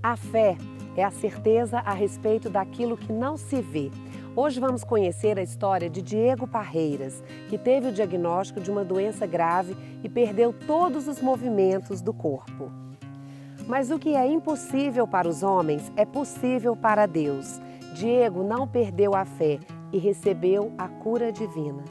A fé é a certeza a respeito daquilo que não se vê. Hoje vamos conhecer a história de Diego Parreiras, que teve o diagnóstico de uma doença grave e perdeu todos os movimentos do corpo. Mas o que é impossível para os homens é possível para Deus. Diego não perdeu a fé e recebeu a cura divina.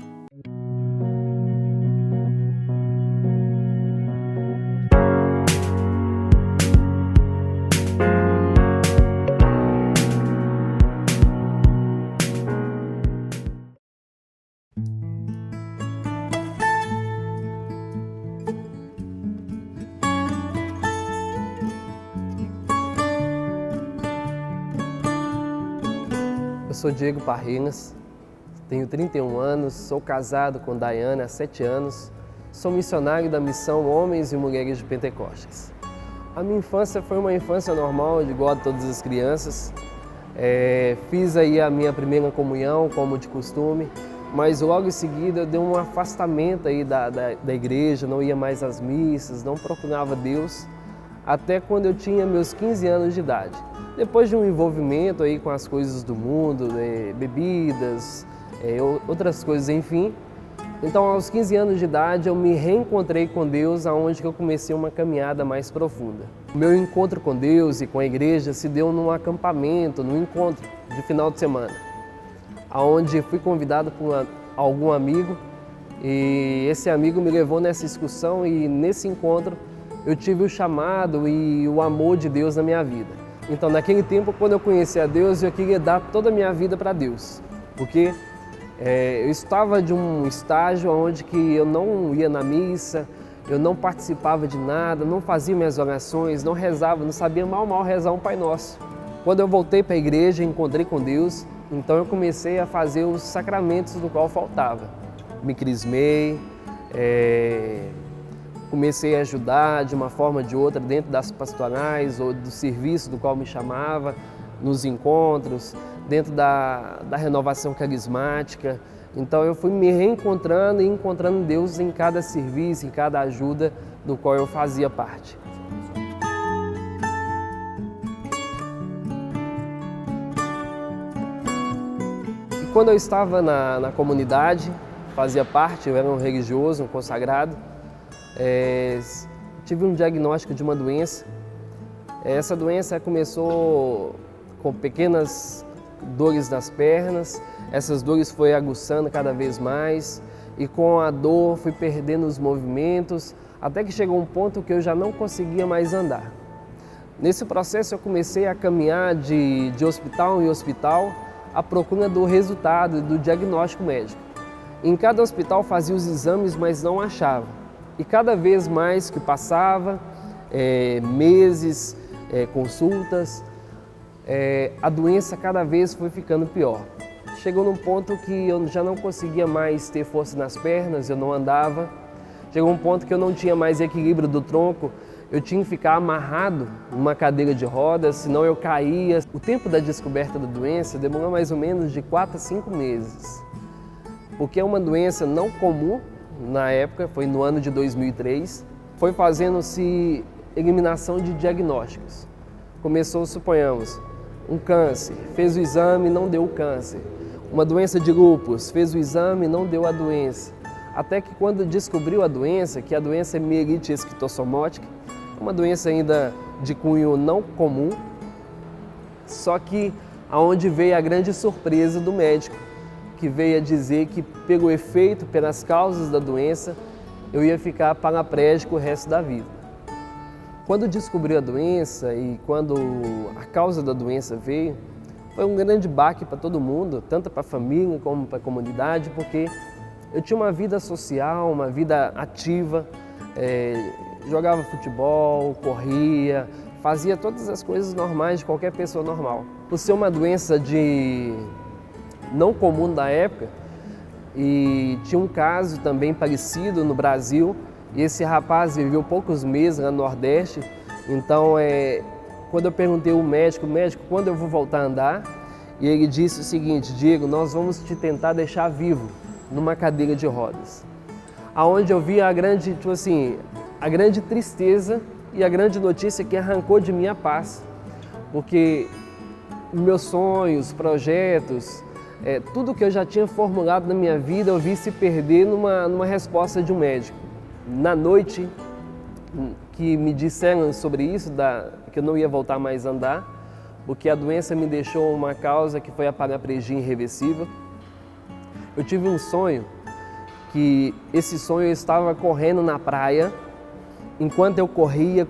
Eu sou Diego Parreiras, tenho 31 anos, sou casado com Daiane há 7 anos, sou missionário da missão Homens e Mulheres de Pentecostes. A minha infância foi uma infância normal, igual a todas as crianças. Fiz aí a minha primeira comunhão, como de costume, mas logo em seguida eu dei um afastamento aí da igreja, não ia mais às missas, não procurava Deus, até quando eu tinha meus 15 anos de idade. Depois de um envolvimento aí com as coisas do mundo, bebidas, outras coisas, enfim. Então, aos 15 anos de idade, eu me reencontrei com Deus, aonde que eu comecei uma caminhada mais profunda. O meu encontro com Deus e com a igreja se deu num acampamento, num encontro de final de semana, aonde fui convidado por algum amigo e esse amigo me levou nessa excursão e nesse encontro eu tive o chamado e o amor de Deus na minha vida. Então, naquele tempo, quando eu conheci a Deus, eu queria dar toda a minha vida para Deus, porque eu estava de um estágio onde que eu não ia na missa, eu não participava de nada, não fazia minhas orações, não rezava, não sabia mal rezar um Pai Nosso. Quando eu voltei para a igreja, encontrei com Deus, então eu comecei a fazer os sacramentos do qual faltava. Me crismei, comecei a ajudar de uma forma ou de outra dentro das pastorais ou do serviço do qual me chamava, nos encontros, dentro da renovação carismática. Então eu fui me reencontrando e encontrando Deus em cada serviço, em cada ajuda do qual eu fazia parte. E quando eu estava na comunidade, fazia parte, eu era um religioso, um consagrado, tive um diagnóstico de uma doença. Essa doença começou com pequenas dores nas pernas, essas dores foi aguçando cada vez mais e com a dor fui perdendo os movimentos, até que chegou um ponto que eu já não conseguia mais andar. Nesse processo eu comecei a caminhar de hospital em hospital à procura do resultado, do diagnóstico médico. Em cada hospital fazia os exames, mas não achava. E cada vez mais que passava, meses, consultas, a doença cada vez foi ficando pior. Chegou num ponto que eu já não conseguia mais ter força nas pernas, eu não andava. Chegou um ponto que eu não tinha mais equilíbrio do tronco, eu tinha que ficar amarrado numa cadeira de rodas, senão eu caía. O tempo da descoberta da doença demorou mais ou menos de 4 a 5 meses, porque é uma doença não comum. Na época, foi no ano de 2003, foi fazendo-se eliminação de diagnósticos. Começou, suponhamos, um câncer, fez o exame, não deu o câncer. Uma doença de lúpus, fez o exame, não deu a doença. Até que quando descobriu a doença, que a doença é mielite esquistossomótica, uma doença ainda de cunho não comum, só que aonde veio a grande surpresa do médico, que veio a dizer que, pelo efeito, pelas causas da doença, eu ia ficar paraplégico o resto da vida. Quando descobriu a doença e quando a causa da doença veio, foi um grande baque para todo mundo, tanto para a família como para a comunidade, porque eu tinha uma vida social, uma vida ativa, jogava futebol, corria, fazia todas as coisas normais de qualquer pessoa normal. Por ser uma doença não comum da época, e tinha um caso também parecido no Brasil, e esse rapaz viveu poucos meses lá no Nordeste. Então, quando eu perguntei ao médico, quando eu vou voltar a andar? E ele disse o seguinte: Diego, nós vamos te tentar deixar vivo numa cadeira de rodas. Aonde eu vi a grande tristeza e a grande notícia que arrancou de mim a paz. porque meus sonhos, projetos, tudo que eu já tinha formulado na minha vida, eu vi se perder numa resposta de um médico. Na noite que me disseram sobre isso, que eu não ia voltar mais a andar, porque a doença me deixou uma causa que foi a paraplegia irreversível, eu tive um sonho, que esse sonho eu estava correndo na praia, enquanto eu corria,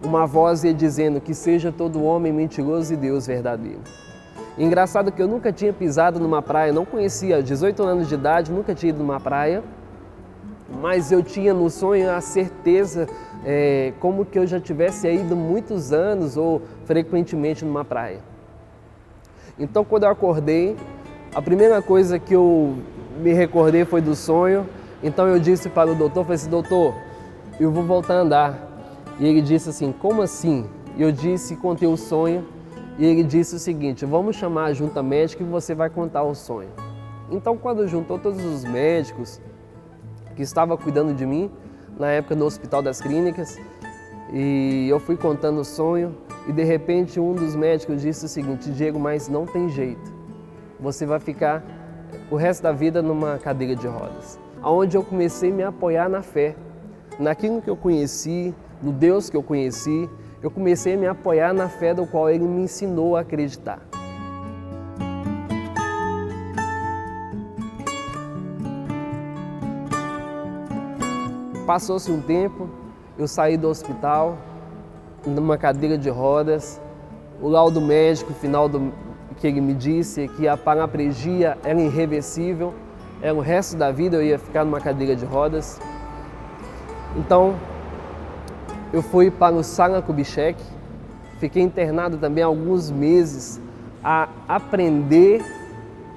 uma voz ia dizendo que seja todo homem mentiroso e Deus verdadeiro. Engraçado que eu nunca tinha pisado numa praia, não conhecia, 18 anos de idade, nunca tinha ido numa praia, mas eu tinha no sonho a certeza, como que eu já tivesse ido muitos anos ou frequentemente numa praia. Então, quando eu acordei, a primeira coisa que eu me recordei foi do sonho. Então eu disse para o doutor, falei assim, doutor, eu vou voltar a andar. E ele disse assim, como assim? Eu disse, contei o sonho, e ele disse o seguinte, vamos chamar a junta médica e você vai contar o sonho. Então, quando juntou todos os médicos que estavam cuidando de mim, na época no Hospital das Clínicas, e eu fui contando o sonho, e de repente um dos médicos disse o seguinte, Diego, mas não tem jeito, você vai ficar o resto da vida numa cadeira de rodas. Onde eu comecei a me apoiar na fé, naquilo que eu conheci, no Deus que eu conheci, eu comecei a me apoiar na fé do qual Ele me ensinou a acreditar. Passou-se um tempo, eu saí do hospital, numa cadeira de rodas, o laudo médico final que ele me disse que a paraplegia era irreversível, era o resto da vida eu ia ficar numa cadeira de rodas. Então, eu fui para o Sala Kubitschek, fiquei internado também alguns meses a aprender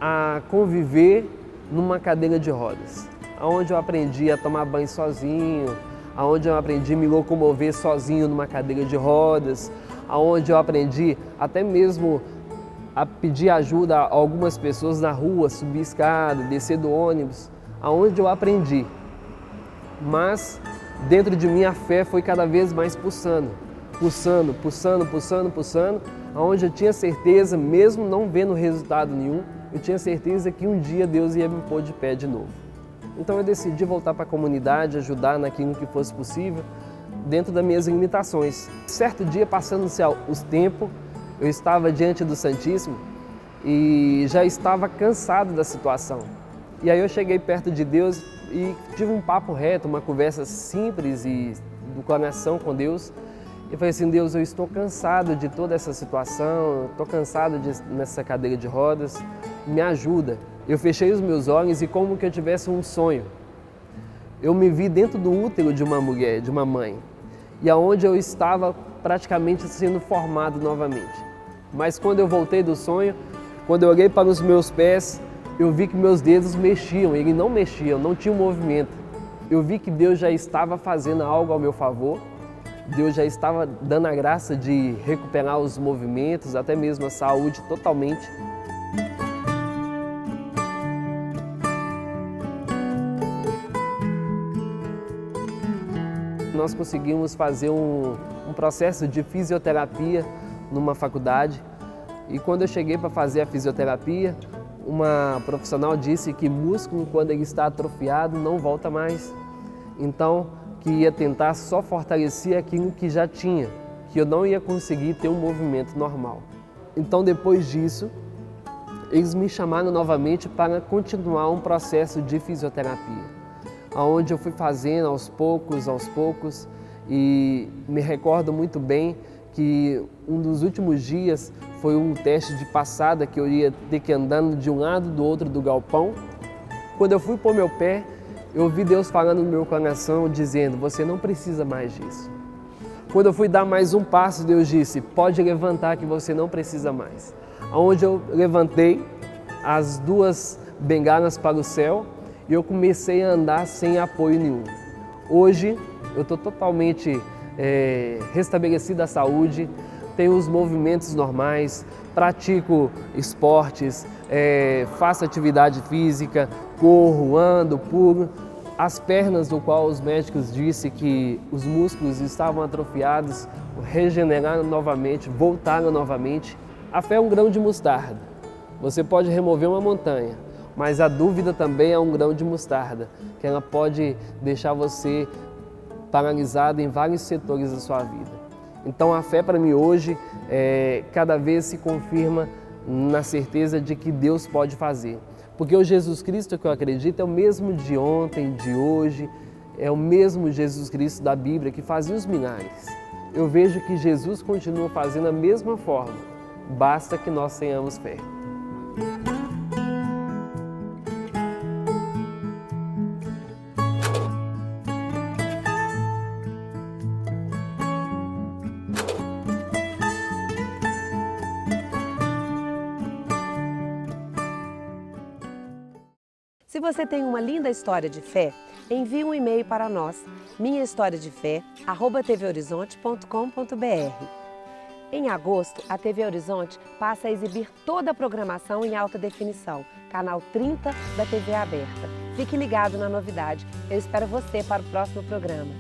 a conviver numa cadeira de rodas, onde eu aprendi a tomar banho sozinho, onde eu aprendi a me locomover sozinho numa cadeira de rodas, onde eu aprendi até mesmo a pedir ajuda a algumas pessoas na rua, subir escada, descer do ônibus, aonde eu aprendi. Mas dentro de mim a fé foi cada vez mais pulsando, aonde eu tinha certeza, mesmo não vendo resultado nenhum, eu tinha certeza que um dia Deus ia me pôr de pé de novo. Então eu decidi voltar para a comunidade, ajudar naquilo que fosse possível, dentro das minhas limitações. Certo dia, passando-se os tempos, eu estava diante do Santíssimo e já estava cansado da situação. E aí eu cheguei perto de Deus e tive um papo reto, uma conversa simples e do coração com Deus. E falei assim, Deus, eu estou cansado de toda essa situação, estou cansado nessa cadeira de rodas, me ajuda. Eu fechei os meus olhos e como que eu tivesse um sonho. Eu me vi dentro do útero de uma mulher, de uma mãe, e aonde eu estava praticamente sendo formado novamente. Mas quando eu voltei do sonho, quando eu olhei para os meus pés, eu vi que meus dedos mexiam, eles não mexiam, não tinha um movimento. Eu vi que Deus já estava fazendo algo ao meu favor, Deus já estava dando a graça de recuperar os movimentos, até mesmo a saúde totalmente. Nós conseguimos fazer um processo de fisioterapia numa faculdade e quando eu cheguei para fazer a fisioterapia, uma profissional disse que músculo, quando ele está atrofiado, não volta mais. Então, que ia tentar só fortalecer aquilo que já tinha, que eu não ia conseguir ter um movimento normal. Então, depois disso, eles me chamaram novamente para continuar um processo de fisioterapia, onde eu fui fazendo aos poucos, e me recordo muito bem que um dos últimos dias foi um teste de passada que eu ia ter que ir andando de um lado do outro do galpão. Quando eu fui pôr meu pé, eu ouvi Deus falando no meu coração, dizendo, você não precisa mais disso. Quando eu fui dar mais um passo, Deus disse, pode levantar que você não precisa mais. Onde eu levantei as duas bengalas para o céu e eu comecei a andar sem apoio nenhum. Hoje eu estou totalmente restabelecida a saúde, tenho os movimentos normais, pratico esportes, faço atividade física, corro, ando, pulo as pernas do qual os médicos disseram que os músculos estavam atrofiados, regeneraram novamente, voltaram novamente. A fé é um grão de mostarda. Você pode remover uma montanha, mas a dúvida também é um grão de mostarda, que ela pode deixar você paralisado em vários setores da sua vida. Então a fé para mim hoje cada vez se confirma na certeza de que Deus pode fazer. Porque o Jesus Cristo que eu acredito é o mesmo de ontem, de hoje, é o mesmo Jesus Cristo da Bíblia que fazia os milagres. Eu vejo que Jesus continua fazendo a mesma forma, basta que nós tenhamos fé. Se você tem uma linda história de fé, envie um e-mail para nós, minhahistoriadefé@tvhorizonte.com.br. Em agosto, a TV Horizonte passa a exibir toda a programação em alta definição, canal 30 da TV aberta. Fique ligado na novidade. Eu espero você para o próximo programa.